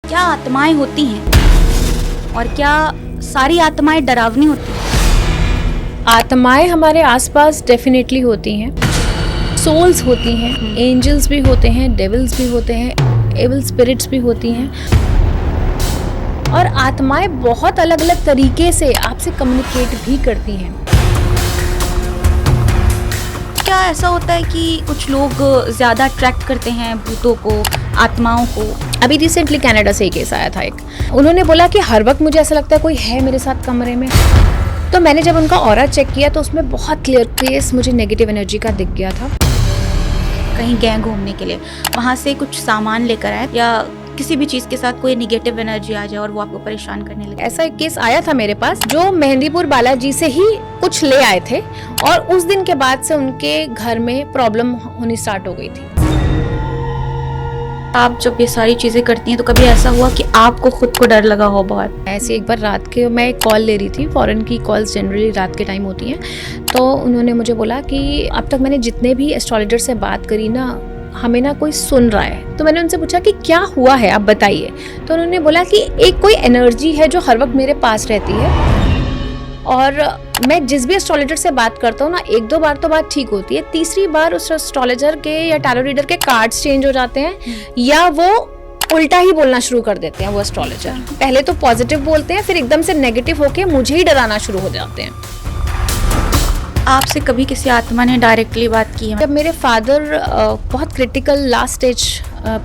क्या आत्माएं होती हैं और क्या सारी आत्माएं डरावनी होती हैं? आत्माएं हमारे आसपास डेफिनेटली होती हैं, सोल्स होती हैं, एंजल्स भी होते हैं, डेविल्स भी होते हैं, एविल स्पिरिट्स भी होती हैं। और आत्माएं बहुत अलग अलग तरीके से आपसे कम्युनिकेट भी करती हैं। क्या ऐसा होता है कि कुछ लोग ज़्यादा अट्रैक्ट करते हैं भूतों को, आत्माओं को? अभी रिसेंटली कनाडा से एक केस आया था एक, उन्होंने बोला कि हर वक्त मुझे ऐसा लगता है कोई है मेरे साथ कमरे में। तो मैंने जब उनका ऑरा चेक किया तो उसमें बहुत क्लियर केस मुझे नेगेटिव एनर्जी का दिख गया था। कहीं गए घूमने के लिए, वहाँ से कुछ सामान लेकर आए या किसी भी चीज़ के साथ कोई नेगेटिव एनर्जी आ जाए और वो आपको परेशान करने लगे। ऐसा एक केस आया था मेरे पास, जो मेहंदीपुर बालाजी से ही कुछ ले आए थे और उस दिन के बाद से उनके घर में प्रॉब्लम होनी स्टार्ट हो गई थी। आप जब ये सारी चीज़ें करती हैं तो कभी ऐसा हुआ कि आपको खुद को डर लगा हो बहुत? ऐसे एक बार रात के मैं एक कॉल ले रही थी, फॉरेन की कॉल्स जनरली रात के टाइम होती हैं, तो उन्होंने मुझे बोला कि अब तक मैंने जितने भी एस्ट्रोलॉजर से बात करी ना, हमें ना कोई सुन रहा है। तो मैंने उनसे पूछा कि क्या हुआ है, आप बताइए। तो उन्होंने बोला कि एक कोई एनर्जी है जो हर वक्त मेरे पास रहती है और मैं जिस भी एस्ट्रोलॉजर से बात करता हूँ ना, एक दो बार तो बात ठीक होती है, तीसरी बार उस एस्ट्रोलॉजर के या टैरो रीडर के कार्ड्स चेंज हो जाते हैं या वो उल्टा ही बोलना शुरू कर देते हैं। वो एस्ट्रोलॉजर पहले तो पॉजिटिव बोलते हैं, फिर एकदम से नेगेटिव होके मुझे ही डराना शुरू हो जाते हैं। आपसे कभी किसी आत्मा ने डायरेक्टली बात की है? जब मेरे फादर बहुत क्रिटिकल लास्ट स्टेज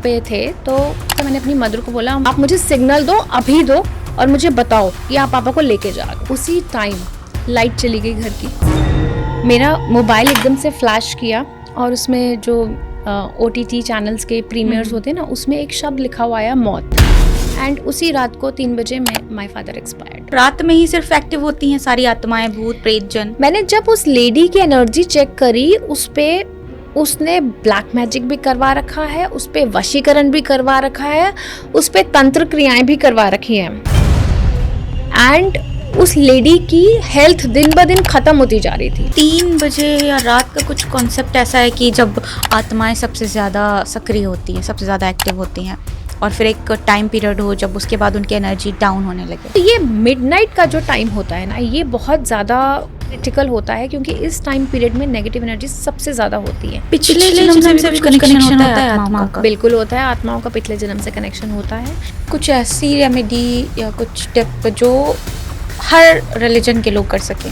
पे थे तो मैंने अपनी मदर को बोला, आप मुझे सिग्नल दो, अभी दो, और मुझे बताओ कि आप पापा को लेके जा रहे हो। उसी टाइम लाइट चली गई घर की, मेरा मोबाइल एकदम से फ्लैश किया और उसमें जो OTT चैनल्स के प्रीमियर्स होते हैं ना, उसमें एक शब्द लिखा हुआ आया, मौत। एंड उसी रात को 3 बजे माय फादर एक्सपायर्ड। रात में ही सिर्फ एक्टिव होती हैं सारी आत्माएं, भूत प्रेत जन? मैंने जब उस लेडी की एनर्जी चेक करी, उस पे उसने ब्लैक मैजिक भी करवा रखा है, उस पे वशीकरण भी करवा रखा है, उस पे तंत्र क्रियाएं भी करवा रखी हैं। एंड उस लेडी की हेल्थ दिन ब दिन खत्म होती जा रही थी। 3 बजे या रात का कुछ कॉन्सेप्ट ऐसा है कि जब आत्माएं सबसे ज़्यादा सक्रिय होती हैं, सबसे ज़्यादा एक्टिव होती हैं, और फिर एक टाइम पीरियड हो जब उसके बाद उनकी एनर्जी डाउन होने लगे। तो ये मिडनाइट का जो टाइम होता है ना, ये बहुत ज़्यादा क्रिटिकल होता है क्योंकि इस टाइम पीरियड में नेगेटिव एनर्जी सबसे ज़्यादा होती है। पिछले जन्म से कुछ कनेक्शन होता है आत्माओं का? बिल्कुल होता है, आत्माओं का पिछले जन्म से कनेक्शन होता है। कुछ ऐसी रेमेडी या कुछ टिप जो हर रिलीजन के लोग कर सकें?